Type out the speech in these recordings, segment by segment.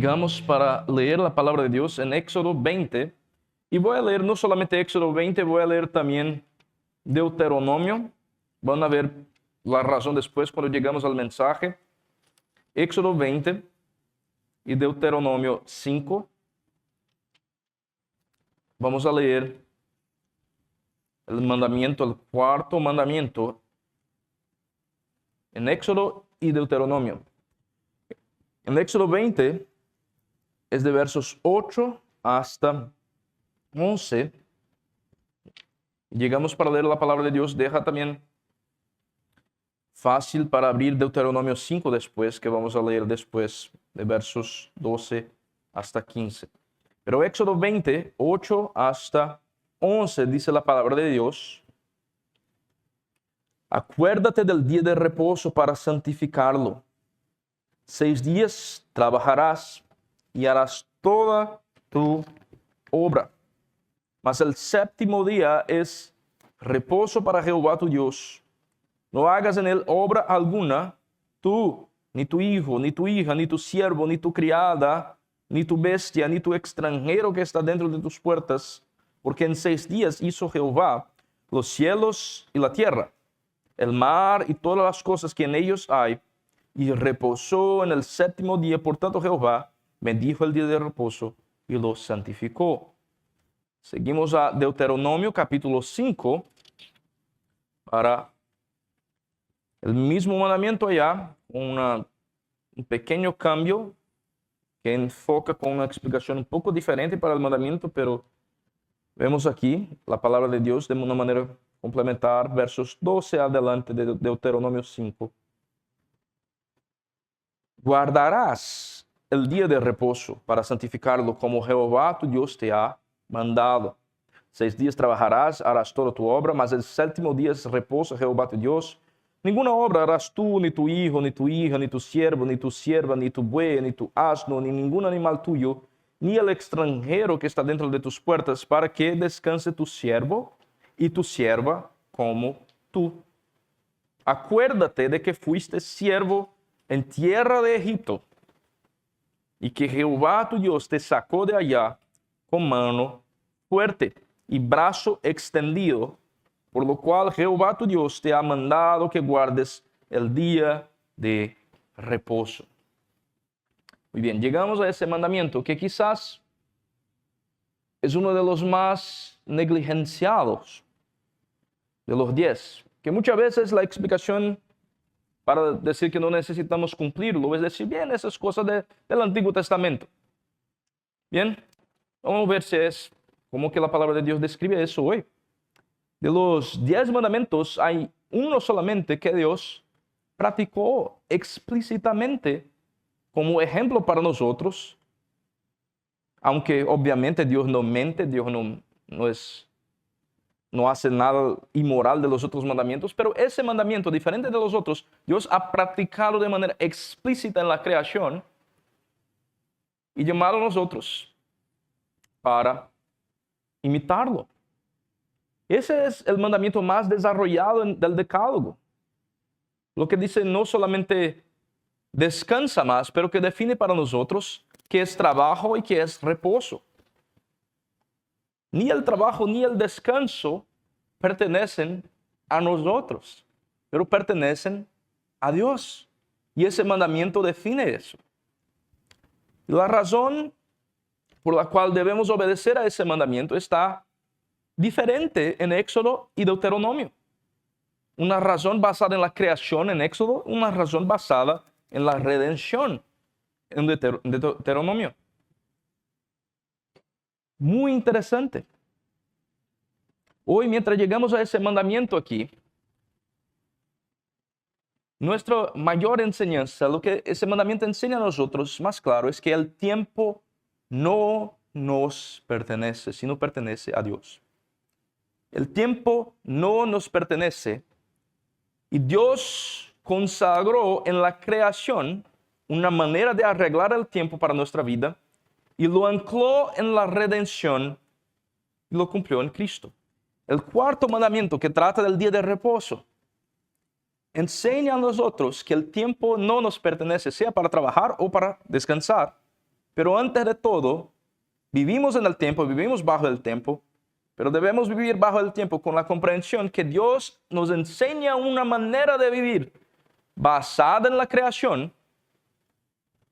llegamos para leer la palabra de Dios en Éxodo 20. Y voy a leer no solamente Éxodo 20, voy a leer también Deuteronomio. Van a ver la razón después cuando llegamos al mensaje. Éxodo 20 y Deuteronomio 5. Vamos a leer el mandamiento, el cuarto mandamiento en Éxodo y Deuteronomio. En Éxodo 20 es de versos 8 hasta 11. Llegamos para leer la palabra de Dios. Deja también fácil para abrir Deuteronomio 5 después, que vamos a leer después de versos 12 hasta 15. Pero Éxodo 20, 8 hasta 11 dice la palabra de Dios: acuérdate del día de reposo para santificarlo. 6 días trabajarás y harás toda tu obra. Mas el séptimo día es reposo para Jehová tu Dios. No hagas en él obra alguna, tú, ni tu hijo, ni tu hija, ni tu siervo, ni tu criada, ni tu bestia, ni tu extranjero que está dentro de tus puertas, porque en 6 días hizo Jehová los cielos y la tierra, el mar y todas las cosas que en ellos hay, y reposó en el séptimo día. Por tanto Jehová bendijo el día de reposo y lo santificó. Seguimos a Deuteronomio capítulo 5 para el mismo mandamiento allá, un pequeño cambio que enfoca con una explicación un poco diferente para el mandamiento, pero vemos aquí la palabra de Dios de una manera complementar, versos 12 adelante de Deuteronomio 5. Guardarás el día de reposo para santificarlo, como Jehová tu Dios te ha mandado. 6 días trabajarás, harás toda tu obra, mas el séptimo día es reposo a Jehová tu Dios. Ninguna obra harás tú, ni tu hijo, ni tu hija, ni tu siervo, ni tu sierva, ni tu buey, ni tu asno, ni ningún animal tuyo, ni el extranjero que está dentro de tus puertas, para que descanse tu siervo y tu sierva como tú. Acuérdate de que fuiste siervo en tierra de Egipto, y que Jehová tu Dios te sacó de allá con mano fuerte y brazo extendido, por lo cual Jehová tu Dios te ha mandado que guardes el día de reposo. Muy bien, llegamos a ese mandamiento que quizás es uno de los más negligenciados de los 10, que muchas veces la explicación para decir que no necesitamos cumplirlo es decir, bien, esas cosas del Antiguo Testamento. Bien, vamos a ver si es como que la palabra de Dios describe eso hoy. De los 10 mandamientos hay uno solamente que Dios practicó explícitamente como ejemplo para nosotros, aunque obviamente Dios no mente, Dios no hace nada inmoral de los otros mandamientos, pero ese mandamiento, diferente de los otros, Dios ha practicado de manera explícita en la creación y llamado a nosotros para imitarlo. Ese es el mandamiento más desarrollado del Decálogo. Lo que dice no solamente descansa más, pero que define para nosotros qué es trabajo y qué es reposo. Ni el trabajo ni el descanso pertenecen a nosotros, pero pertenecen a Dios. Y ese mandamiento define eso. La razón por la cual debemos obedecer a ese mandamiento está diferente en Éxodo y Deuteronomio. Una razón basada en la creación en Éxodo, una razón basada en la redención en Deuteronomio. Muy interesante. Hoy, mientras llegamos a ese mandamiento aquí, nuestra mayor enseñanza, lo que ese mandamiento enseña a nosotros, más claro, es que el tiempo no nos pertenece, sino pertenece a Dios. El tiempo no nos pertenece y Dios consagró en la creación una manera de arreglar el tiempo para nuestra vida y lo ancló en la redención y lo cumplió en Cristo. El cuarto mandamiento, que trata del día de reposo, enseña a nosotros que el tiempo no nos pertenece, sea para trabajar o para descansar, Pero antes de todo, vivimos en el tiempo, vivimos bajo el tiempo, pero debemos vivir bajo el tiempo con la comprensión que Dios nos enseña una manera de vivir basada en la creación,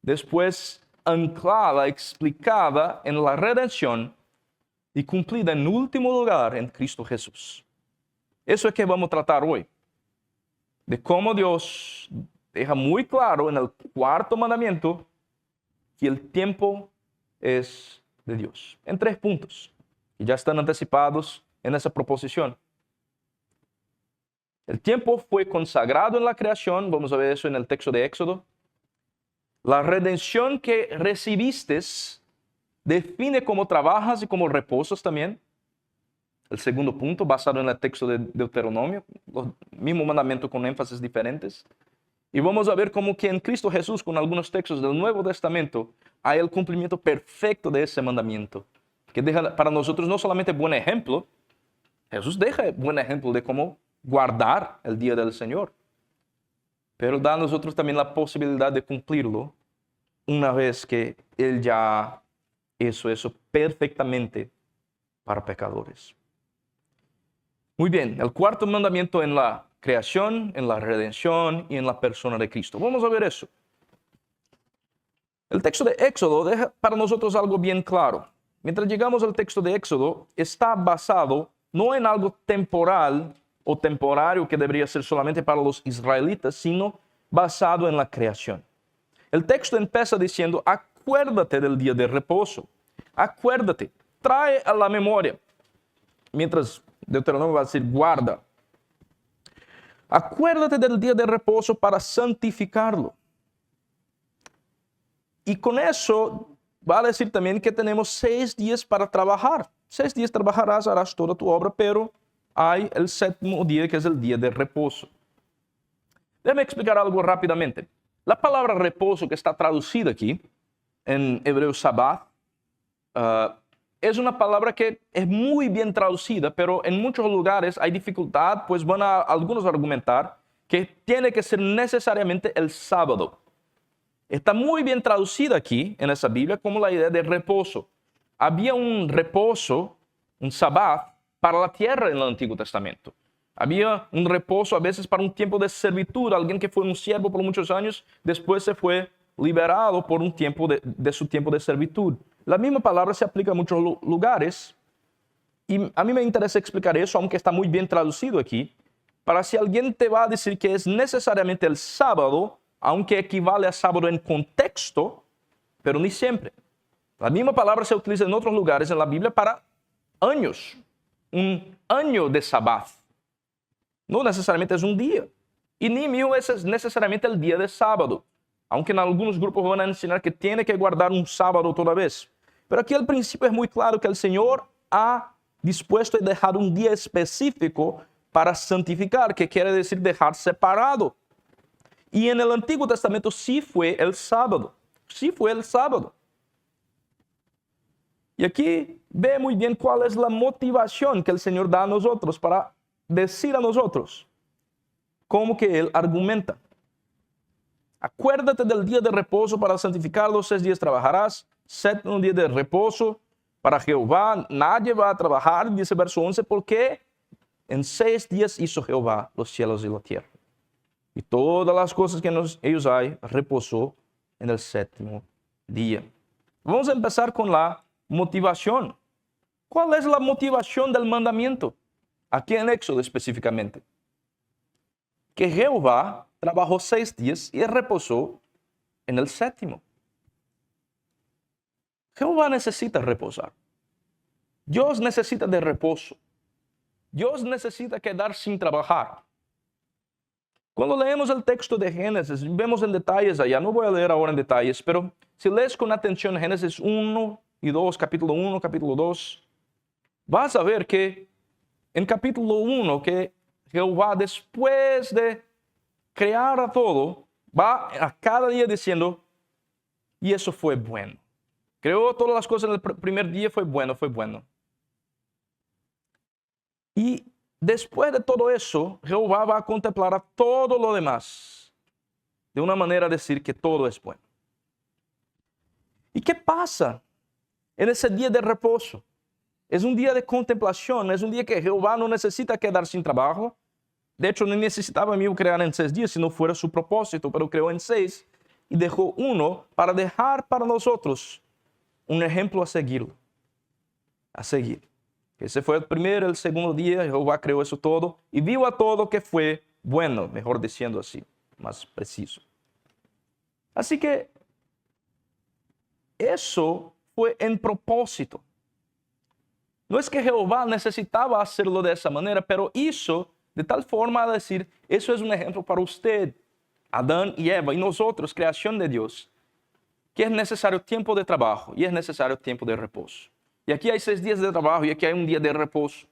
después anclada, explicada en la redención y cumplida en último lugar en Cristo Jesús. Eso es que vamos a tratar hoy, de cómo Dios deja muy claro en el cuarto mandamiento que el tiempo es de Dios, en 3 puntos, y ya están anticipados en esa proposición. El tiempo fue consagrado en la creación, vamos a ver eso en el texto de Éxodo. La redención que recibiste define cómo trabajas y cómo reposas también. El segundo punto, basado en el texto de Deuteronomio, los mismos mandamientos con énfasis diferentes. Y vamos a ver cómo que en Cristo Jesús, con algunos textos del Nuevo Testamento, hay el cumplimiento perfecto de ese mandamiento, que deja para nosotros no solamente buen ejemplo, Jesús deja buen ejemplo de cómo guardar el día del Señor, pero da a nosotros también la posibilidad de cumplirlo una vez que Él ya hizo eso perfectamente para pecadores. Muy bien, el cuarto mandamiento en la creación, en la redención y en la persona de Cristo. Vamos a ver eso. El texto de Éxodo deja para nosotros algo bien claro. Mientras llegamos al texto de Éxodo, está basado no en algo temporal o temporario que debería ser solamente para los israelitas, sino basado en la creación. El texto empieza diciendo, acuérdate del día de reposo. Acuérdate, trae a la memoria. Mientras Deuteronomio va a decir, guarda. Acuérdate del día de reposo para santificarlo. Y con eso va a decir también que tenemos 6 días para trabajar. 6 días trabajarás, harás toda tu obra, pero hay el 7º día que es el día de reposo. Déjame explicar algo rápidamente. La palabra reposo que está traducida aquí, en hebreo sabbath, es una palabra que es muy bien traducida, pero en muchos lugares hay dificultad, pues van a algunos argumentar que tiene que ser necesariamente el sábado. Está muy bien traducida aquí en esa Biblia como la idea de reposo. Había un reposo, un sabbath, para la tierra en el Antiguo Testamento. Había un reposo a veces para un tiempo de servitud. Alguien que fue un siervo por muchos años, después se fue liberado por un tiempo de su tiempo de servitud. La misma palabra se aplica a muchos lugares. Y a mí me interesa explicar eso, aunque está muy bien traducido aquí, para si alguien te va a decir que es necesariamente el sábado, aunque equivale a sábado en contexto, pero ni siempre. La misma palabra se utiliza en otros lugares en la Biblia para años. Un año de sabbath. No necesariamente es un día. Y ni mío es necesariamente el día de sábado. Aunque en algunos grupos van a enseñar que tiene que guardar un sábado toda vez. Pero aquí al principio es muy claro que el Señor ha dispuesto y dejado un día específico para santificar, que quiere decir dejar separado. Y en el Antiguo Testamento sí fue el sábado. Sí fue el sábado. Y aquí ve muy bien cuál es la motivación que el Señor da a nosotros para decir a nosotros cómo que Él argumenta. Acuérdate del día de reposo para santificarlo, 6 días trabajarás, 7º día de reposo para Jehová, nadie va a trabajar, dice verso 11, porque en 6 días hizo Jehová los cielos y la tierra. Y todas las cosas que ellos hay, reposó en el 7º día. Vamos a empezar con la motivación. ¿Cuál es la motivación del mandamiento? Aquí en Éxodo específicamente. Que Jehová trabajó 6 días y reposó en el 7º. Jehová necesita reposar. Dios necesita de reposo. Dios necesita quedar sin trabajar. Cuando leemos el texto de Génesis, vemos en detalles allá, no voy a leer ahora en detalles, pero si lees con atención Génesis 1 y 2, capítulo 1, capítulo 2, vas a ver que en capítulo 1 que Jehová, después de crear a todo, va a cada día diciendo, y eso fue bueno. Creó todas las cosas en el primer día, fue bueno, fue bueno. Y después de todo eso, Jehová va a contemplar a todo lo demás de una manera de decir que todo es bueno. ¿Y qué pasa en ese día de reposo? Es un día de contemplación, es un día que Jehová no necesita quedar sin trabajo. De hecho, no necesitaba mismo crear en 6 días si no fuera su propósito, pero creó en 6 y dejó uno para dejar para nosotros un ejemplo a seguirlo. A seguir. Ese fue el primero, el segundo día, Jehová creó eso todo y vio a todo que fue bueno, mejor diciendo así, más preciso. Así que eso fue en propósito. No es que Jehová necesitaba hacerlo de esa manera, pero hizo de tal forma a decir, eso es un ejemplo para usted, Adán y Eva, y nosotros, creación de Dios, que es necesario tiempo de trabajo y es necesario tiempo de reposo. Y aquí hay 6 días de trabajo y aquí hay un día de reposo.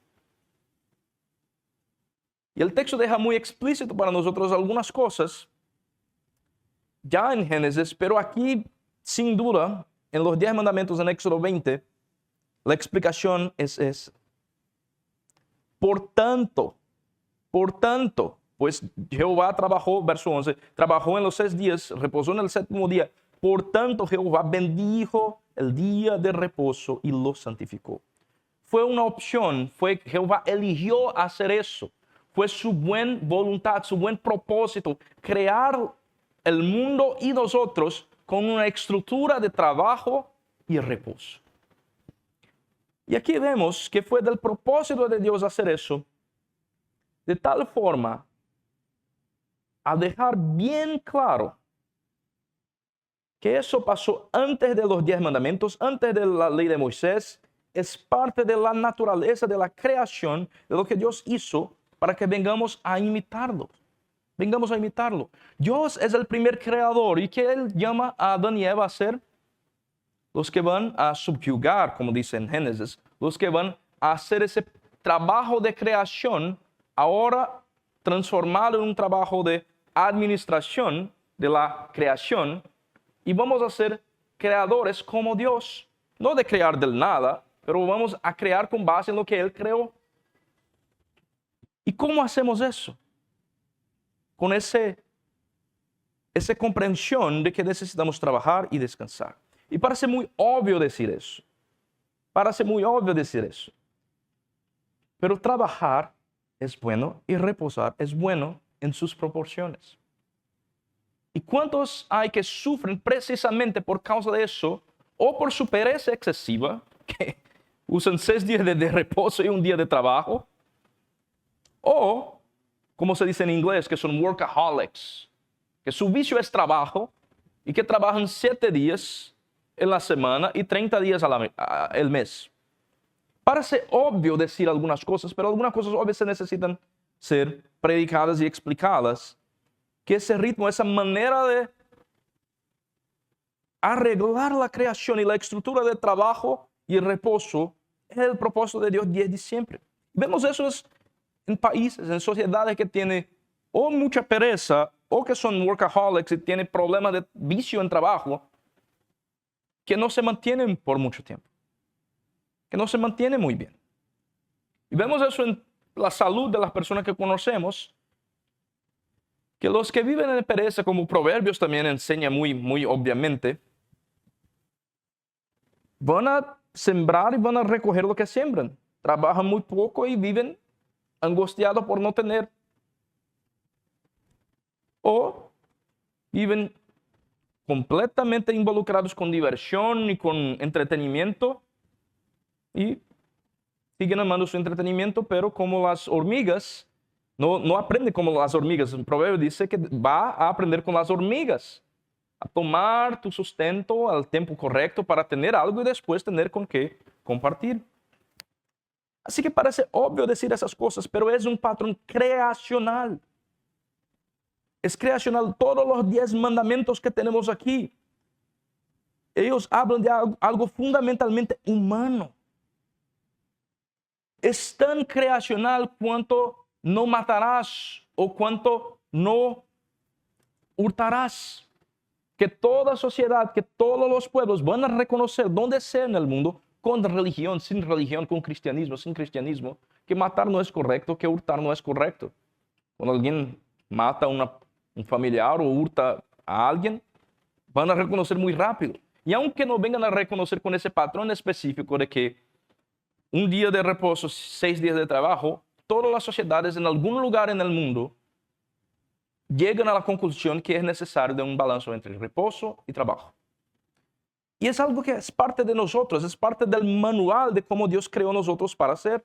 Y el texto deja muy explícito para nosotros algunas cosas, ya en Génesis, pero aquí, sin duda, en los 10 mandamientos en Éxodo 20, la explicación es esa. Por tanto, pues Jehová trabajó, verso 11, trabajó en los 6 días, reposó en el 7º día. Por tanto, Jehová bendijo el día de reposo y lo santificó. Fue una opción, Jehová eligió hacer eso. Fue su buena voluntad, su buen propósito, crear el mundo y nosotros con una estructura de trabajo y reposo. Y aquí vemos que fue del propósito de Dios hacer eso, de tal forma a dejar bien claro que eso pasó antes de los 10 mandamientos, antes de la ley de Moisés, es parte de la naturaleza, de la creación, de lo que Dios hizo para que vengamos a imitarlo. Vengamos a imitarlo. Dios es el primer creador y que Él llama a Adán y Eva a ser los que van a subyugar, como dice en Génesis, los que van a hacer ese trabajo de creación, ahora transformado en un trabajo de administración de la creación, y vamos a ser creadores como Dios, no de crear del nada, pero vamos a crear con base en lo que Él creó. ¿Y cómo hacemos eso? Con esa comprensión de que necesitamos trabajar y descansar. Y parece muy obvio decir eso. Pero trabajar es bueno y reposar es bueno en sus proporciones. ¿Y cuántos hay que sufren precisamente por causa de eso? O por su pereza excesiva, que usan 6 días de reposo y un día de trabajo. O, como se dice en inglés, que son workaholics, que su vicio es trabajo y que trabajan 7 días en la semana y 30 días al mes. Parece obvio decir algunas cosas, pero algunas cosas obvias se necesitan ser predicadas y explicadas. Que ese ritmo, esa manera de arreglar la creación y la estructura de trabajo y el reposo es el propósito de Dios desde siempre. Vemos eso en países, en sociedades que tienen o mucha pereza o que son workaholics y tienen problemas de vicio en trabajo que no se mantienen por mucho tiempo, que no se mantienen muy bien. Y vemos eso en la salud de las personas que conocemos, que los que viven en pereza, como Proverbios también enseña muy obviamente, van a sembrar y van a recoger lo que siembran. Trabajan muy poco y viven angustiados por no tener. O viven completamente involucrados con diversión y con entretenimiento y siguen amando su entretenimiento, pero como las hormigas, no aprende como las hormigas. El proverbio dice que va a aprender con las hormigas, a tomar tu sustento al tiempo correcto para tener algo y después tener con qué compartir. Así que parece obvio decir esas cosas, pero es un patrón creacional. Es creacional. Todos los 10 mandamientos que tenemos aquí, ellos hablan de algo fundamentalmente humano. Es tan creacional cuanto no matarás o cuanto no hurtarás. Que toda sociedad, que todos los pueblos van a reconocer donde sea en el mundo, con religión, sin religión, con cristianismo, sin cristianismo, que matar no es correcto, que hurtar no es correcto. Cuando alguien mata a un familiar o hurta a alguien, van a reconocer muy rápido. Y aunque no vengan a reconocer con ese patrón específico de que un día de reposo, 6 días de trabajo, todas las sociedades en algún lugar en el mundo llegan a la conclusión que es necesario de un balance entre reposo y trabajo. Y es algo que es parte de nosotros, es parte del manual de cómo Dios creó a nosotros para hacer.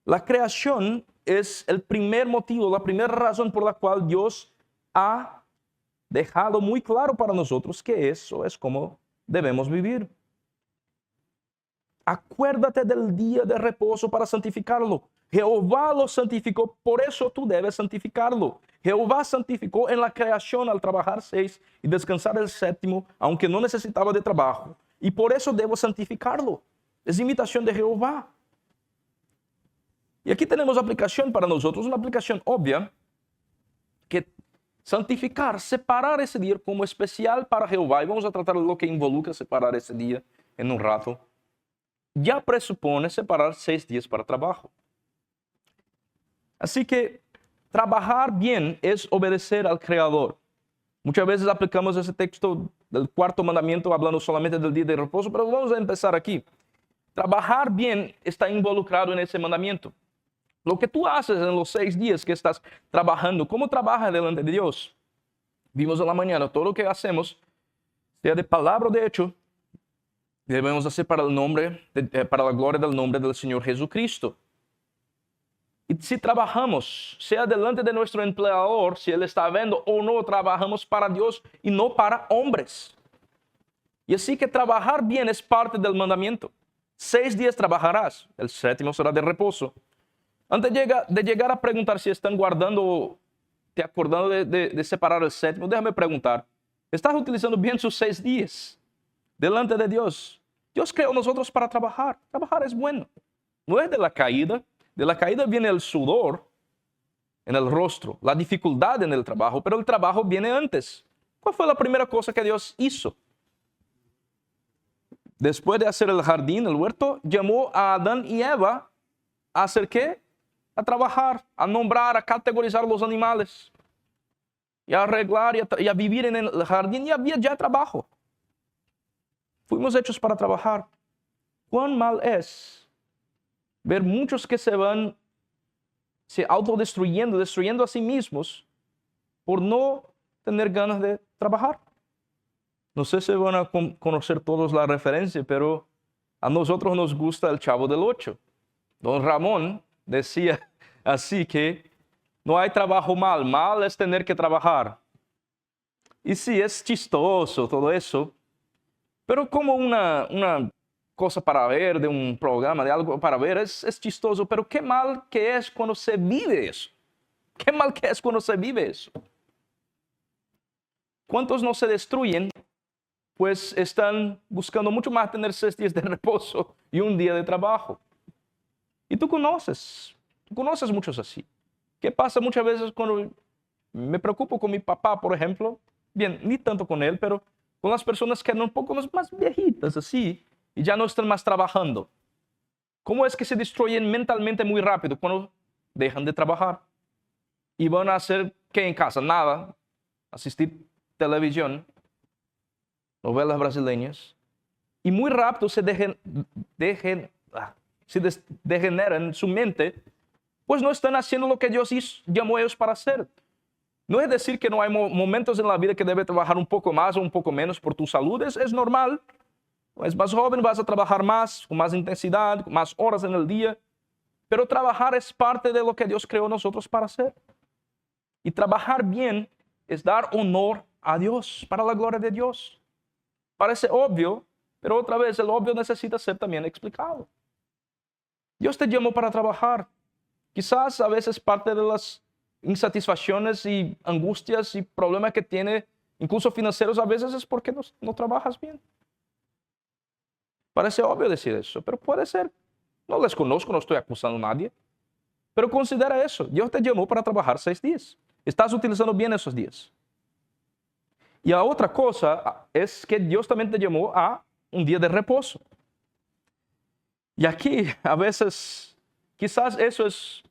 La creación es el primer motivo, la primera razón por la cual Dios ha dejado muy claro para nosotros que eso es como debemos vivir. Acuérdate del día de reposo para santificarlo. Jehová lo santificó, por eso tú debes santificarlo. Jehová santificó en la creación al trabajar 6 y descansar el 7º, aunque no necesitaba de trabajo. Y por eso debo santificarlo. Es imitación de Jehová. Y aquí tenemos aplicación para nosotros, una aplicación obvia, que santificar, separar ese día como especial para Jehová. Y vamos a tratar lo que involucra separar ese día en un rato. Ya presupone separar 6 días para trabajo. Así que trabajar bien es obedecer al Creador. Muchas veces aplicamos ese texto del 4º mandamiento hablando solamente del día de reposo, pero vamos a empezar aquí. Trabajar bien está involucrado en ese mandamiento. Lo que tú haces en los 6 días que estás trabajando, ¿cómo trabajas delante de Dios? Vimos en la mañana, todo lo que hacemos, sea de palabra o de hecho, debemos hacer para la gloria del nombre del Señor Jesucristo. Y si trabajamos, sea delante de nuestro empleador, si Él está viendo o no, trabajamos para Dios y no para hombres. Y así que trabajar bien es parte del mandamiento. 6 días trabajarás, el 7º será de reposo. Antes de llegar a preguntar si están guardando, te acordando de separar el 7º, déjame preguntar, ¿estás utilizando bien sus 6 días delante de Dios? Dios creó a nosotros para trabajar. Trabajar es bueno. No es de la caída. De la caída viene el sudor en el rostro, la dificultad en el trabajo, pero el trabajo viene antes. ¿Cuál fue la primera cosa que Dios hizo? Después de hacer el jardín, el huerto, llamó a Adán y Eva a hacer ¿qué? A trabajar, a nombrar, a categorizar los animales, y a arreglar y a vivir en el jardín, y había ya trabajo. Fuimos hechos para trabajar. ¿Cuán mal es ver muchos que se van autodestruyendo, destruyendo a sí mismos por no tener ganas de trabajar? No sé si van a conocer todos la referencia, pero a nosotros nos gusta el Chavo del Ocho. Don Ramón decía así que no hay trabajo mal, mal es tener que trabajar. Y sí, es chistoso todo eso, pero como una cosa para ver, de un programa, de algo para ver, es chistoso, pero qué mal que es cuando se vive eso. Qué mal que es cuando se vive eso. ¿Cuántos no se destruyen? Pues están buscando mucho más tener 6 días de reposo y un día de trabajo. Y tú conoces muchos así. ¿Qué pasa muchas veces cuando me preocupo con mi papá, por ejemplo? Bien, ni tanto con él, pero con las personas que eran un poco más viejitas, así, y ya no están más trabajando. ¿Cómo es que se destruyen mentalmente muy rápido cuando dejan de trabajar? Y van a hacer, ¿qué en casa? Nada. Asistir televisión, novelas brasileñas. Y muy rápido se degeneran su mente, pues no están haciendo lo que Dios llamó a ellos para hacer. No es decir que no hay momentos en la vida que debe trabajar un poco más o un poco menos por tu salud. Es normal. Es más joven, vas a trabajar más, con más intensidad, con más horas en el día. Pero trabajar es parte de lo que Dios creó a nosotros para hacer. Y trabajar bien es dar honor a Dios, para la gloria de Dios. Parece obvio, pero otra vez el obvio necesita ser también explicado. Dios te llamó para trabajar. Quizás a veces parte de las insatisfacciones y angustias y problemas que tiene, incluso financieros, a veces es porque no trabajas bien. Parece obvio decir eso, pero puede ser. No les conozco, no estoy acusando a nadie. Pero considera eso. Dios te llamó para trabajar 6 días. Estás utilizando bien esos días. Y la otra cosa es que Dios también te llamó a un día de reposo. Y aquí a veces, quizás eso es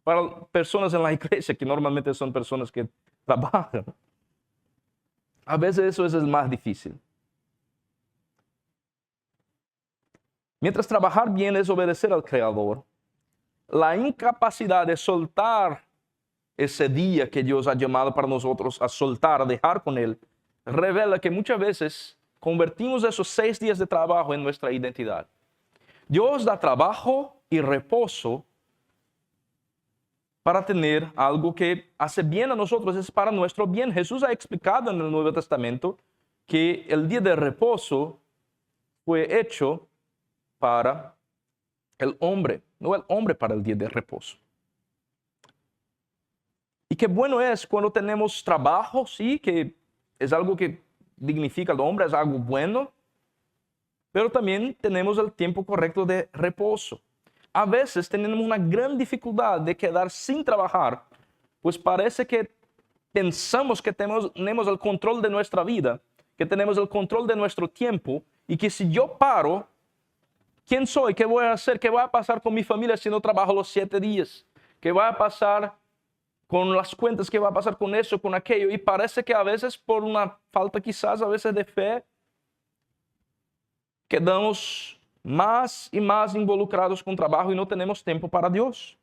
para personas en la iglesia, que normalmente son personas que trabajan. A veces eso es el más difícil. Mientras trabajar bien es obedecer al Creador, la incapacidad de soltar ese día que Dios ha llamado para nosotros a soltar, a dejar con Él, revela que muchas veces convertimos esos 6 días de trabajo en nuestra identidad. Dios da trabajo y reposo para tener algo que hace bien a nosotros, es para nuestro bien. Jesús ha explicado en el Nuevo Testamento que el día de reposo fue hecho para el hombre, no el hombre para el día de reposo. Y qué bueno es cuando tenemos trabajo, sí, que es algo que dignifica al hombre, es algo bueno, pero también tenemos el tiempo correcto de reposo. A veces tenemos una gran dificultad de quedar sin trabajar, pues parece que pensamos que tenemos el control de nuestra vida, que tenemos el control de nuestro tiempo, y que si yo paro, ¿quién soy? ¿Qué voy a hacer? ¿Qué va a pasar con mi familia si no trabajo los 7 días? ¿Qué va a pasar con las cuentas? ¿Qué va a pasar con eso, con aquello? Y parece que a veces por una falta quizás a veces de fe, quedamos más y más involucrados con trabajo y no tenemos tiempo para Dios.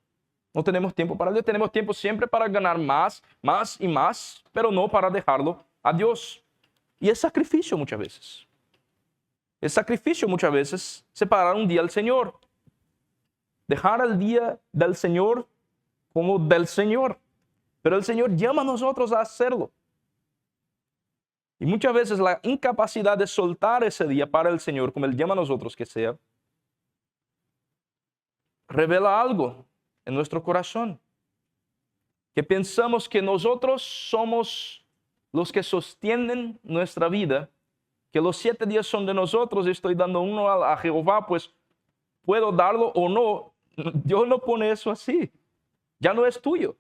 No tenemos tiempo para Dios, tenemos tiempo siempre para ganar más, más y más, pero no para dejarlo a Dios. Y es sacrificio muchas veces. Es sacrificio muchas veces separar un día al Señor. Dejar el día del Señor como del Señor. Pero el Señor llama a nosotros a hacerlo. Y muchas veces la incapacidad de soltar ese día para el Señor, como Él llama a nosotros que sea, revela algo en nuestro corazón. Que pensamos que nosotros somos los que sostienen nuestra vida, que los 7 días son de nosotros y estoy dando uno a Jehová, pues puedo darlo o no. Dios no pone eso así. Ya no es tuyo.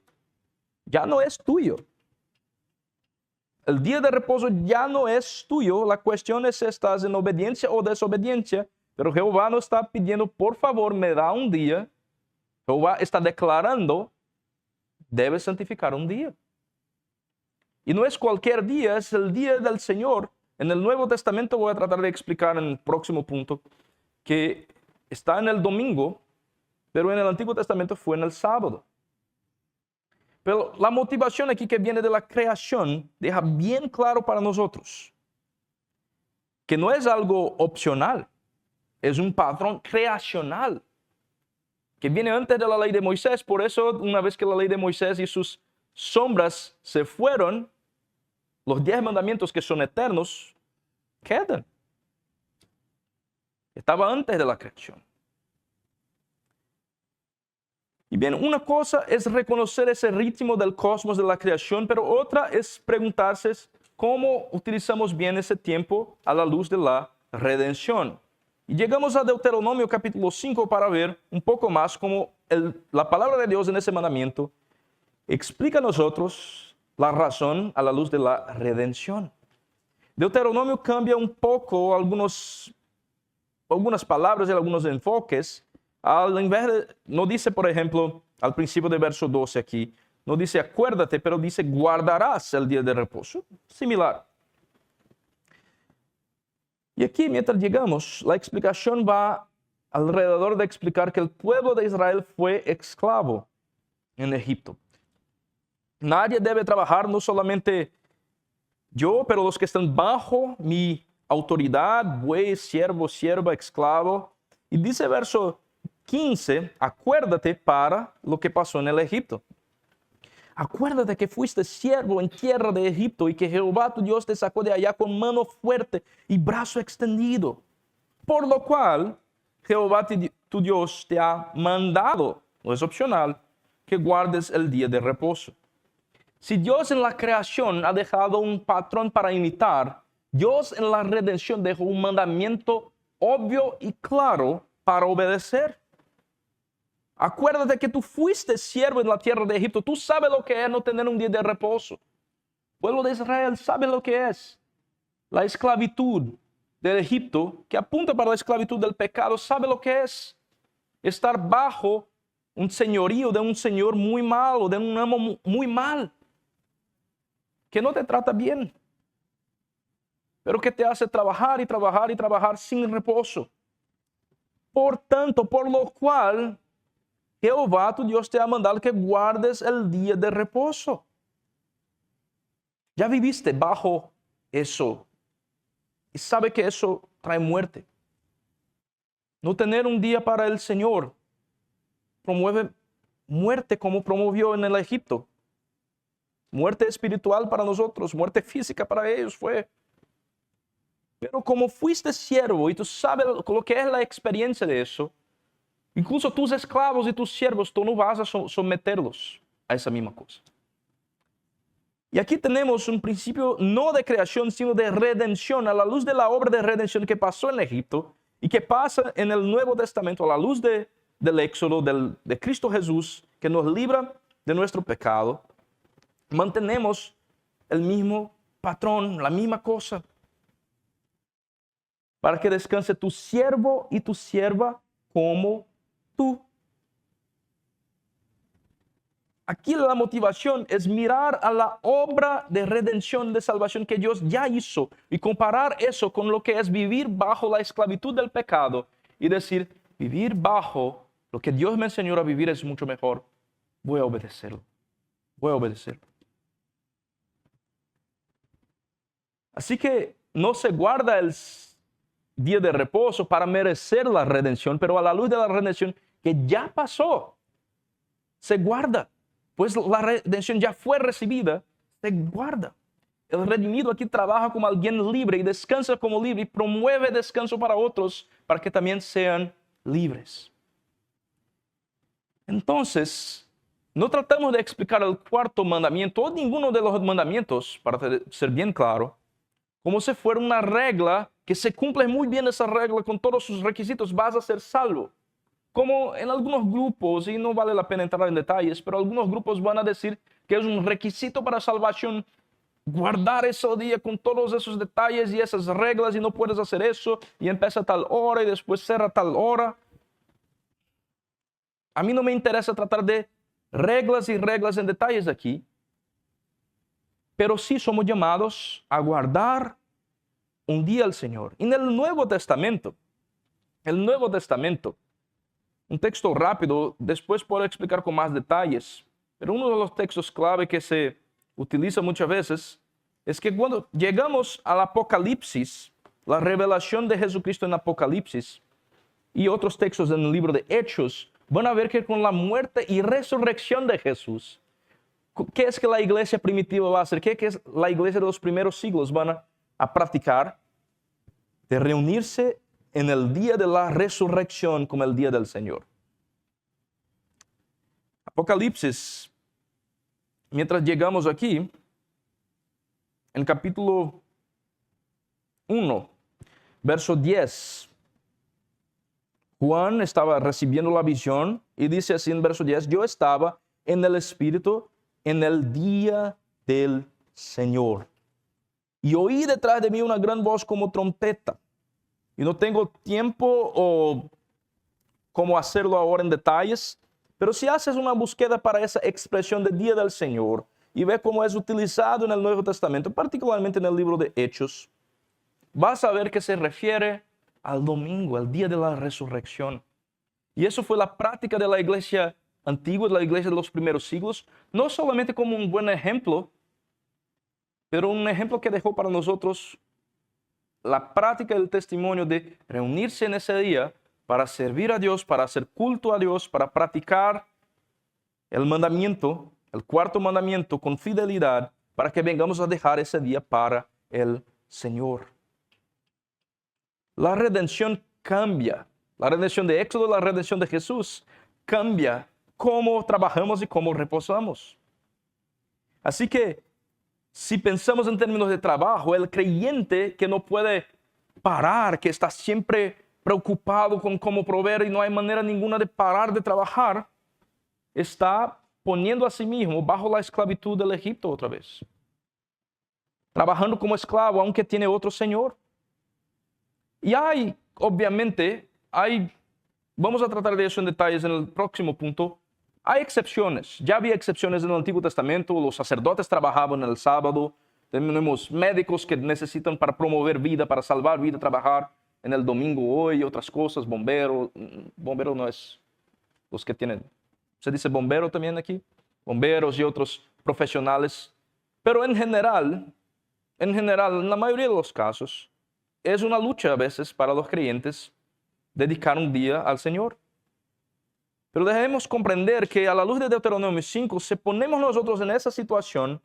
Ya no es tuyo. El día de reposo ya no es tuyo. La cuestión es si estás en obediencia o desobediencia. Pero Jehová no está pidiendo, por favor, me da un día. Jehová está declarando, debes santificar un día. Y no es cualquier día, es el día del Señor. En el Nuevo Testamento voy a tratar de explicar en el próximo punto que está en el domingo, pero en el Antiguo Testamento fue en el sábado. Pero la motivación aquí que viene de la creación deja bien claro para nosotros que no es algo opcional, es un patrón creacional que viene antes de la ley de Moisés. Por eso, una vez que la ley de Moisés y sus sombras se fueron, los 10 mandamientos que son eternos quedan. Estaba antes de la creación. Y bien, una cosa es reconocer ese ritmo del cosmos de la creación, pero otra es preguntarse cómo utilizamos bien ese tiempo a la luz de la redención. Y llegamos a Deuteronomio capítulo 5 para ver un poco más cómo la palabra de Dios en ese mandamiento explica a nosotros la razón a la luz de la redención. Deuteronomio cambia un poco algunas palabras y algunos enfoques. No dice, por ejemplo, al principio del verso 12 aquí, no dice acuérdate, pero dice guardarás el día de reposo. Similar. Y aquí, mientras llegamos, la explicación va alrededor de explicar que el pueblo de Israel fue esclavo en Egipto. Nadie debe trabajar, no solamente yo, pero los que están bajo mi autoridad, buey, siervo, sierva, esclavo. Y dice verso 15, acuérdate para lo que pasó en el Egipto. Acuérdate que fuiste siervo en tierra de Egipto y que Jehová tu Dios te sacó de allá con mano fuerte y brazo extendido. Por lo cual Jehová tu Dios te ha mandado, no es opcional, que guardes el día de reposo. Si Dios en la creación ha dejado un patrón para imitar, Dios en la redención dejó un mandamiento obvio y claro para obedecer. Acuérdate que tú fuiste siervo en la tierra de Egipto. Tú sabes lo que es no tener un día de reposo. El pueblo de Israel sabe lo que es. La esclavitud del Egipto, que apunta para la esclavitud del pecado, sabe lo que es. Estar bajo un señorío de un señor muy malo, de un amo muy mal, que no te trata bien, pero que te hace trabajar y trabajar y trabajar sin reposo. Por tanto, por lo cual, Jehová tu Dios te ha mandado que guardes el día de reposo. Ya viviste bajo eso y sabe que eso trae muerte. No tener un día para el Señor promueve muerte como promovió en el Egipto. Muerte espiritual para nosotros, muerte física para ellos fue. Pero como fuiste siervo y tú sabes lo que es la experiencia de eso, incluso tus esclavos y tus siervos, tú no vas a someterlos a esa misma cosa. Y aquí tenemos un principio no de creación, sino de redención, a la luz de la obra de redención que pasó en Egipto y que pasa en el Nuevo Testamento, a la luz del Éxodo, de Cristo Jesús, que nos libra de nuestro pecado. Mantenemos el mismo patrón, la misma cosa, para que descanse tu siervo y tu sierva como tú. Aquí la motivación es mirar a la obra de redención, de salvación que Dios ya hizo y comparar eso con lo que es vivir bajo la esclavitud del pecado y decir, vivir bajo lo que Dios me enseñó a vivir es mucho mejor. Voy a obedecerlo. Voy a obedecerlo. Así que no se guarda el día de reposo para merecer la redención, pero a la luz de la redención que ya pasó, se guarda. Pues la redención ya fue recibida, se guarda. El redimido aquí trabaja como alguien libre y descansa como libre y promueve descanso para otros para que también sean libres. Entonces, no tratamos de explicar el cuarto mandamiento o ninguno de los mandamientos, para ser bien claro, como si fuera una regla que se cumple muy bien esa regla con todos sus requisitos, vas a ser salvo. Como en algunos grupos, y no vale la pena entrar en detalles, pero algunos grupos van a decir que es un requisito para salvación guardar ese día con todos esos detalles y esas reglas y no puedes hacer eso y empieza a tal hora y después cierra a tal hora. A mí no me interesa tratar de reglas y reglas en detalles aquí, pero sí somos llamados a guardar un día al Señor. En el Nuevo Testamento, un texto rápido, después puedo explicar con más detalles, pero uno de los textos clave que se utiliza muchas veces es que cuando llegamos al Apocalipsis, la revelación de Jesucristo en Apocalipsis y otros textos en el libro de Hechos, van a ver que con la muerte y resurrección de Jesús, ¿qué es que la iglesia primitiva va a hacer? ¿Qué es la iglesia de los primeros siglos van a practicar? De reunirse en el día de la resurrección como el día del Señor. Apocalipsis, mientras llegamos aquí, en capítulo 1, verso 10, Juan estaba recibiendo la visión y dice así en verso 10, yo estaba en el Espíritu en el día del Señor. Y oí detrás de mí una gran voz como trompeta. Y no tengo tiempo o cómo hacerlo ahora en detalles, pero si haces una búsqueda para esa expresión de día del Señor y ve cómo es utilizado en el Nuevo Testamento, particularmente en el libro de Hechos, vas a ver que se refiere al domingo, al día de la resurrección. Y eso fue la práctica de la iglesia antigua, de la iglesia de los primeros siglos, no solamente como un buen ejemplo, pero un ejemplo que dejó para nosotros la práctica del testimonio de reunirse en ese día para servir a Dios, para hacer culto a Dios, para practicar el mandamiento, el cuarto mandamiento con fidelidad, para que vengamos a dejar ese día para el Señor. La redención cambia. La redención de Éxodo, la redención de Jesús cambia cómo trabajamos y cómo reposamos. Así que si pensamos en términos de trabajo, el creyente que no puede parar, que está siempre preocupado con cómo proveer y no hay manera ninguna de parar de trabajar, está poniendo a sí mismo bajo la esclavitud del Egipto otra vez. Trabajando como esclavo, aunque tiene otro señor. Y obviamente, vamos a tratar de eso en detalles en el próximo punto. Hay excepciones. Ya había excepciones en el Antiguo Testamento. Los sacerdotes trabajaban el sábado. Tenemos médicos que necesitan para promover vida, para salvar vida, trabajar en el domingo hoy, otras cosas, bombero. Bombero no es los que tienen, se dice bombero también aquí, bomberos y otros profesionales. Pero en general, en la mayoría de los casos, es una lucha a veces para los creyentes dedicar un día al Señor. Pero debemos comprender que a la luz de Deuteronomio 5, si ponemos nosotros en esa situación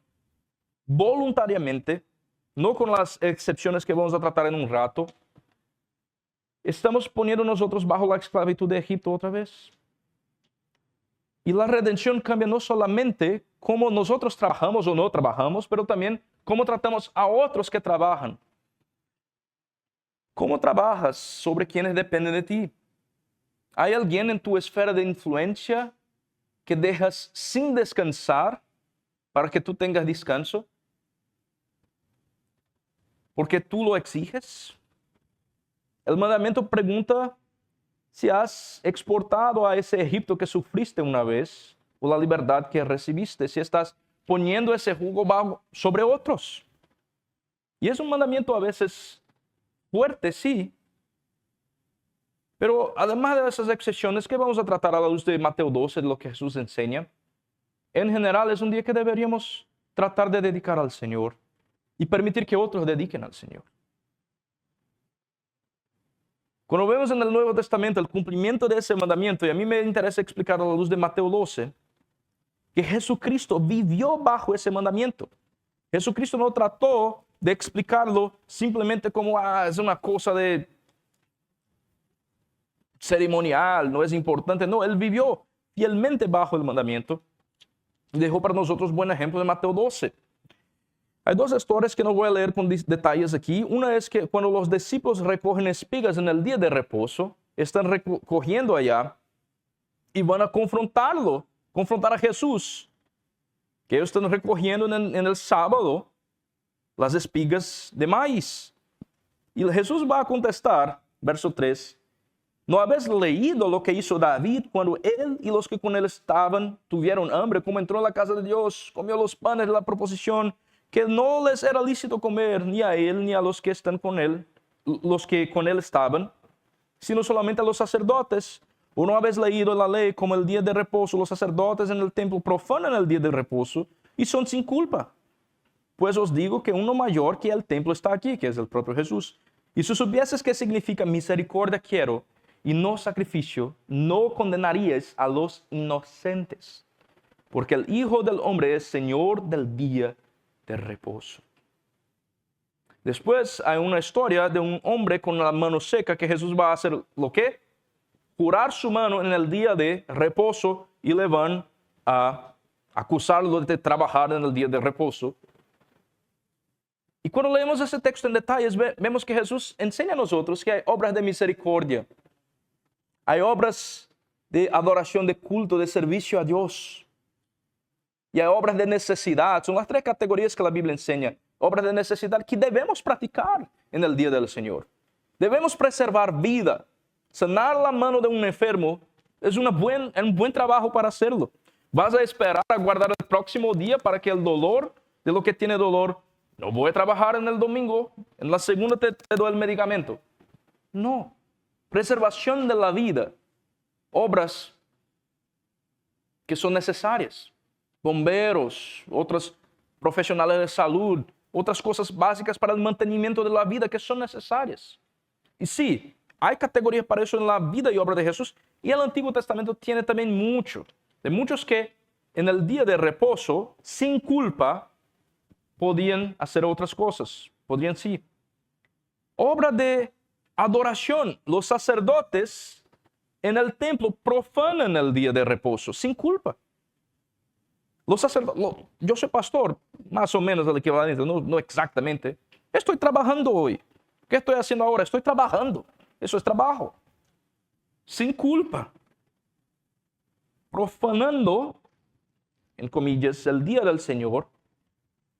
voluntariamente, no con las excepciones que vamos a tratar en un rato, estamos poniendo nosotros bajo la esclavitud de Egipto otra vez. Y la redención cambia no solamente cómo nosotros trabajamos o no trabajamos, pero también cómo tratamos a otros que trabajan. ¿Cómo trabajas sobre quienes dependen de ti? ¿Hay alguien en tu esfera de influencia que dejas sin descansar para que tú tengas descanso? ¿Porque tú lo exiges? El mandamiento pregunta si has exportado a ese Egipto que sufriste una vez o la libertad que recibiste, si estás poniendo ese jugo sobre otros. Y es un mandamiento a veces fuerte, sí. Pero además de esas excepciones que vamos a tratar a la luz de Mateo 12, de lo que Jesús enseña, en general es un día que deberíamos tratar de dedicar al Señor y permitir que otros dediquen al Señor. Cuando vemos en el Nuevo Testamento el cumplimiento de ese mandamiento, y a mí me interesa explicar a la luz de Mateo 12, que Jesucristo vivió bajo ese mandamiento. Jesucristo no trató de explicarlo simplemente como es una cosa de ceremonial, no es importante. No, Él vivió fielmente bajo el mandamiento y dejó para nosotros buen ejemplo de Mateo 12. Hay dos historias que no voy a leer con detalles aquí. Una es que cuando los discípulos recogen espigas en el día de reposo, están recogiendo allá y van a confrontar a Jesús, que ellos están recogiendo en el sábado las espigas de maíz. Y Jesús va a contestar, verso 3, ¿no habéis leído lo que hizo David cuando él y los que con él estaban tuvieron hambre, como entró en la casa de Dios, comió los panes de la proposición, que no les era lícito comer ni a él ni a los que están con él, los que con él estaban, sino solamente a los sacerdotes? ¿O no habéis leído la ley como el día de reposo los sacerdotes en el templo profanan el día de reposo y son sin culpa? Pues os digo que uno mayor que el templo está aquí, que es el propio Jesús. Y si supieses qué significa misericordia quiero y no sacrificio, no condenaríais a los inocentes, porque el Hijo del Hombre es Señor del día de reposo. Después hay una historia de un hombre con la mano seca que Jesús va a hacer ¿lo qué? Curar su mano en el día de reposo y le van a acusarlo de trabajar en el día de reposo. Y cuando leemos ese texto en detalles, vemos que Jesús enseña a nosotros que hay obras de misericordia, hay obras de adoración, de culto, de servicio a Dios. Y hay obras de necesidad. Son las tres categorías que la Biblia enseña. Obras de necesidad que debemos practicar en el día del Señor. Debemos preservar vida. Sanar la mano de un enfermo es un buen trabajo para hacerlo. ¿Vas a esperar a guardar el próximo día para que el dolor de lo que tiene dolor, no voy a trabajar en el domingo, en la segunda te doy el medicamento? No. Preservación de la vida. Obras que son necesarias. Bomberos, otros profesionales de salud, otras cosas básicas para el mantenimiento de la vida que son necesarias. Y sí, hay categorías para eso en la vida y obra de Jesús, y el Antiguo Testamento tiene también de muchos que en el día de reposo, sin culpa, podían hacer otras cosas, podrían sí. Obra de adoración, los sacerdotes en el templo profanan el día de reposo, sin culpa. Los sacerdotes, yo soy pastor, más o menos el equivalente, no exactamente. Estoy trabajando hoy. ¿Qué estoy haciendo ahora? Estoy trabajando. Eso es trabajo. Sin culpa. Profanando, en comillas, el día del Señor,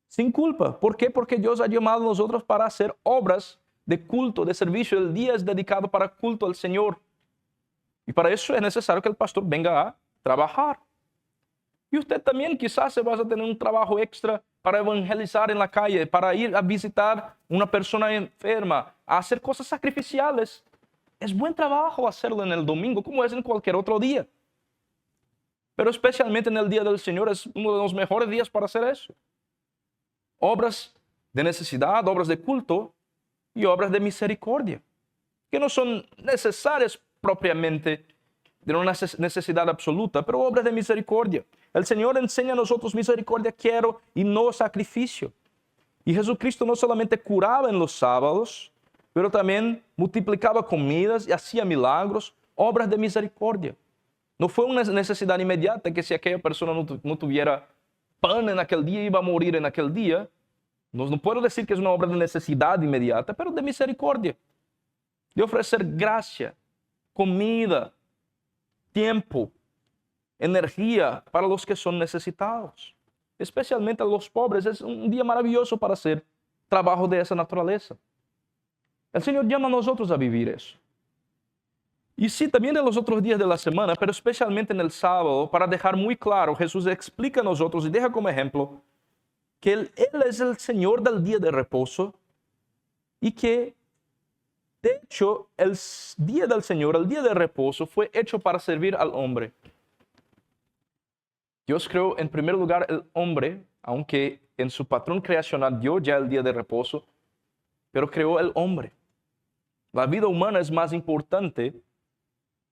sin culpa. ¿Por qué? Porque Dios ha llamado a nosotros para hacer obras de culto, de servicio. El día es dedicado para culto al Señor. Y para eso es necesario que el pastor venga a trabajar. Y usted también quizás se va a tener un trabajo extra para evangelizar en la calle, para ir a visitar una persona enferma, a hacer cosas sacrificiales. Es buen trabajo hacerlo en el domingo, como es en cualquier otro día. Pero especialmente en el día del Señor es uno de los mejores días para hacer eso. Obras de necesidad, obras de culto y obras de misericordia, que no son necesarias propiamente de una necesidad absoluta, pero obras de misericordia. El Señor enseña a nosotros misericordia quiero y no sacrificio. Y Jesucristo no solamente curaba en los sábados, pero también multiplicaba comidas y hacía milagros, obras de misericordia. No fue una necesidad inmediata que si aquella persona no tuviera pan en aquel día, iba a morir en aquel día. No puedo decir que es una obra de necesidad inmediata, pero de misericordia. De ofrecer gracia, comida, tiempo, energía para los que son necesitados. Especialmente a los pobres. Es un día maravilloso para hacer trabajo de esa naturaleza. El Señor llama a nosotros a vivir eso. Y sí, también en los otros días de la semana, pero especialmente en el sábado, para dejar muy claro, Jesús explica a nosotros y deja como ejemplo que Él es el Señor del día de reposo y que, de hecho, el día del Señor, el día de reposo, fue hecho para servir al hombre. Dios creó en primer lugar el hombre, aunque en su patrón creacional dio ya el día de reposo, pero creó el hombre. La vida humana es más importante.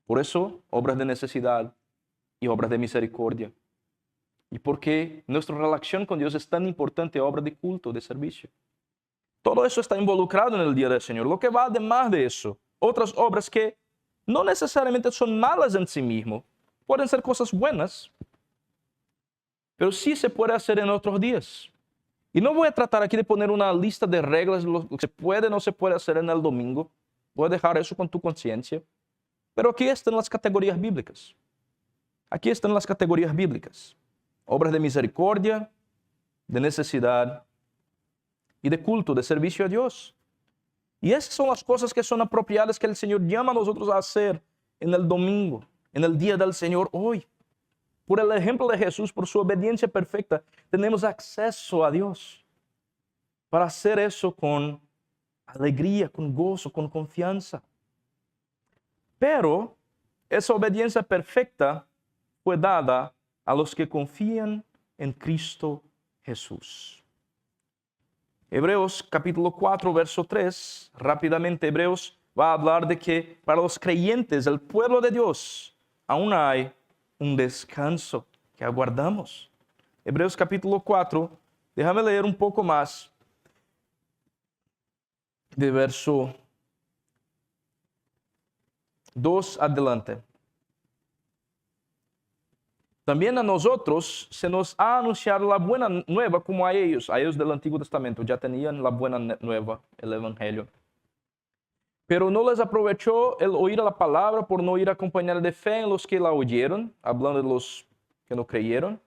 Por eso, obras de necesidad y obras de misericordia. Y porque nuestra relación con Dios es tan importante, obra de culto, de servicio. Todo eso está involucrado en el día del Señor. Lo que va además de eso, otras obras que no necesariamente son malas en sí mismo, pueden ser cosas buenas, pero sí se puede hacer en otros días. Y no voy a tratar aquí de poner una lista de reglas, lo que se puede o no se puede hacer en el domingo. Voy a dejar eso con tu conciencia. Pero aquí están las categorías bíblicas. Aquí están las categorías bíblicas. Obras de misericordia, de necesidad y de culto, de servicio a Dios. Y esas son las cosas que son apropiadas que el Señor llama a nosotros a hacer en el domingo, en el día del Señor hoy. Por el ejemplo de Jesús, por su obediencia perfecta, tenemos acceso a Dios para hacer eso con alegría, con gozo, con confianza. Pero esa obediencia perfecta fue dada a los que confían en Cristo Jesús. Hebreos capítulo 4, verso 3, rápidamente Hebreos va a hablar de que para los creyentes, el pueblo de Dios, aún hay un descanso que aguardamos. Hebreos capítulo 4, déjame leer un poco más de verso 2 adelante. También a nosotros se nos ha anunciado la buena nueva como a ellos del Antiguo Testamento, ya tenían la buena nueva, el Evangelio. Pero no les aprovechó el oír la palabra por no ir acompañada de fe en los que la oyeron, hablando de los que no creyeron.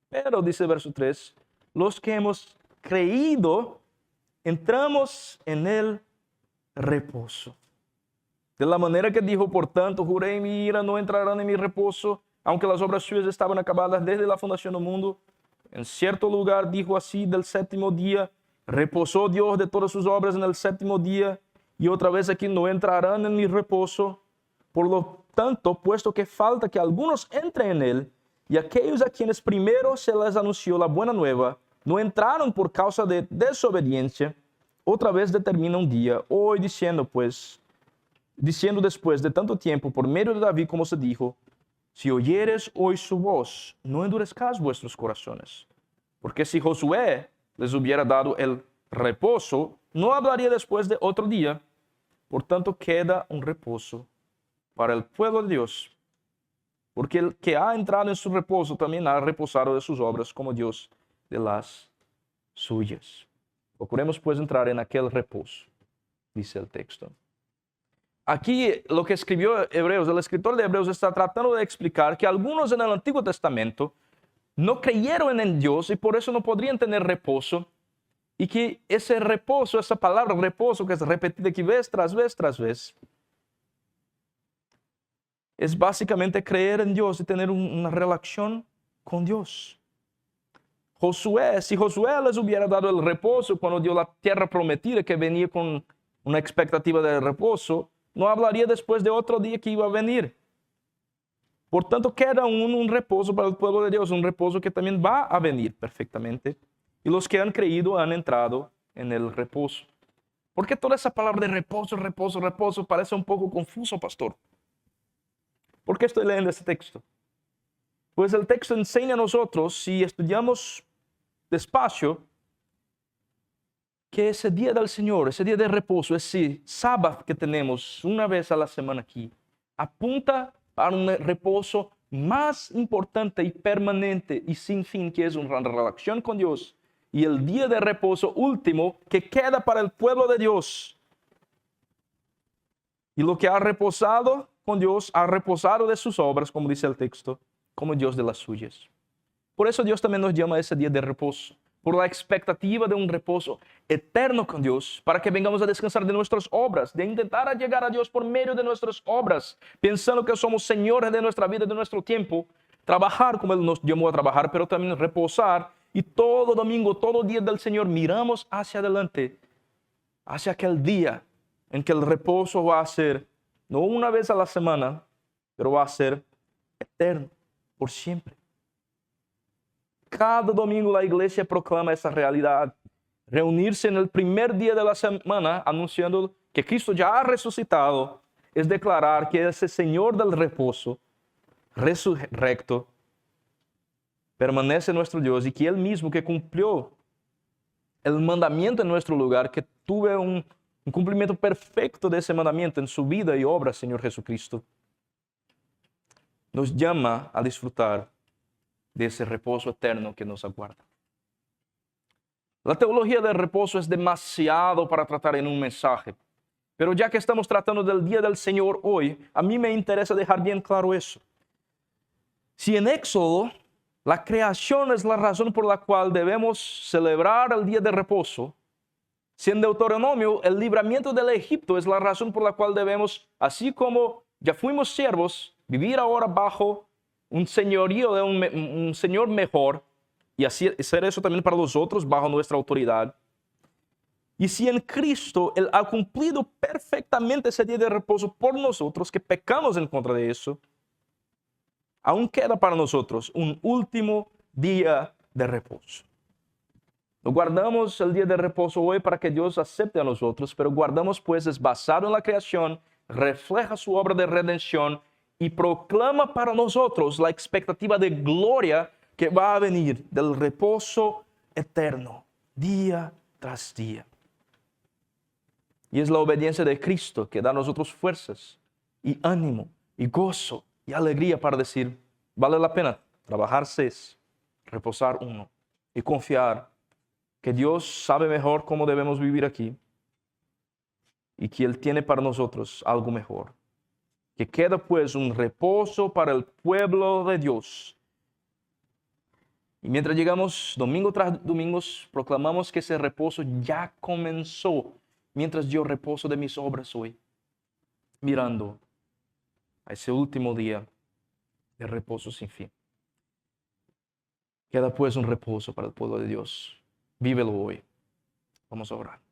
Pero, dice el verso 3, los que hemos creído, entramos en el reposo. De la manera que dijo, por tanto, juré en mi ira, no entrarán en mi reposo, aunque las obras suyas estaban acabadas desde la fundación del mundo. En cierto lugar dijo así del séptimo día, reposó Dios de todas sus obras en el séptimo día, y otra vez aquí no entrarán en mi reposo. Por lo tanto, puesto que falta que algunos entren en él, y aquellos a quienes primero se les anunció la buena nueva, no entraron por causa de desobediencia, otra vez determina un día, hoy diciendo después de tanto tiempo, por medio de David, como se dijo, si oyeres hoy su voz, no endurezcáis vuestros corazones. Porque si Josué les hubiera dado el reposo, no hablaría después de otro día. Por tanto, queda un reposo para el pueblo de Dios. Porque el que ha entrado en su reposo también ha reposado de sus obras como Dios de las suyas. Procuremos pues entrar en aquel reposo, dice el texto. Aquí lo que escribió Hebreos, el escritor de Hebreos está tratando de explicar que algunos en el Antiguo Testamento no creyeron en Dios y por eso no podrían tener reposo. Y que ese reposo, esa palabra reposo que es repetida aquí vez tras vez tras vez, es básicamente creer en Dios y tener una relación con Dios. Josué, si Josué les hubiera dado el reposo cuando dio la tierra prometida, que venía con una expectativa de reposo, no hablaría después de otro día que iba a venir. Por tanto, queda un reposo para el pueblo de Dios, un reposo que también va a venir perfectamente. Y los que han creído han entrado en el reposo. ¿Por qué toda esa palabra de reposo, reposo, reposo parece un poco confuso, pastor? ¿Por qué estoy leyendo este texto? Pues el texto enseña a nosotros, si estudiamos despacio, que ese día del Señor, ese día de reposo, ese sábado que tenemos una vez a la semana aquí, apunta para un reposo más importante y permanente y sin fin, que es una relación con Dios, y el día de reposo último que queda para el pueblo de Dios. Y lo que ha reposado con Dios, ha reposado de sus obras, como dice el texto, como Dios de las suyas. Por eso Dios también nos llama a ese día de reposo, por la expectativa de un reposo eterno con Dios, para que vengamos a descansar de nuestras obras, de intentar llegar a Dios por medio de nuestras obras, pensando que somos señores de nuestra vida, de nuestro tiempo, trabajar como Él nos llamó a trabajar, pero también reposar, y todo domingo, todo día del Señor miramos hacia adelante, hacia aquel día en que el reposo va a ser, no una vez a la semana, pero va a ser eterno, por siempre. Cada domingo la iglesia proclama esa realidad. Reunirse en el primer día de la semana anunciando que Cristo ya ha resucitado es declarar que ese Señor del reposo, resurrecto, permanece nuestro Dios y que Él mismo que cumplió el mandamiento en nuestro lugar, que tuve un cumplimiento perfecto de ese mandamiento en su vida y obra, Señor Jesucristo, nos llama a disfrutar de ese reposo eterno que nos aguarda. La teología del reposo es demasiado para tratar en un mensaje, pero ya que estamos tratando del día del Señor hoy, a mí me interesa dejar bien claro eso. Si en Éxodo la creación es la razón por la cual debemos celebrar el día de reposo, si en Deuteronomio el libramiento del Egipto es la razón por la cual debemos, así como ya fuimos siervos, vivir ahora bajo un señorío de un señor mejor, y así hacer eso también para los otros bajo nuestra autoridad. Y si en Cristo Él ha cumplido perfectamente ese día de reposo por nosotros, que pecamos en contra de eso, aún queda para nosotros un último día de reposo. No guardamos el día de reposo hoy para que Dios acepte a nosotros, pero guardamos pues es basado en la creación, refleja su obra de redención y proclama para nosotros la expectativa de gloria que va a venir del reposo eterno, día tras día. Y es la obediencia de Cristo que da a nosotros fuerzas y ánimo y gozo y alegría para decir, vale la pena trabajar 6, reposar 1 y confiar que Dios sabe mejor cómo debemos vivir aquí y que Él tiene para nosotros algo mejor. Que queda pues un reposo para el pueblo de Dios. Y mientras llegamos domingo tras domingo, proclamamos que ese reposo ya comenzó mientras yo reposo de mis obras hoy, mirando a ese último día de reposo sin fin. Queda pues un reposo para el pueblo de Dios. Vívelo hoy. Vamos a orar.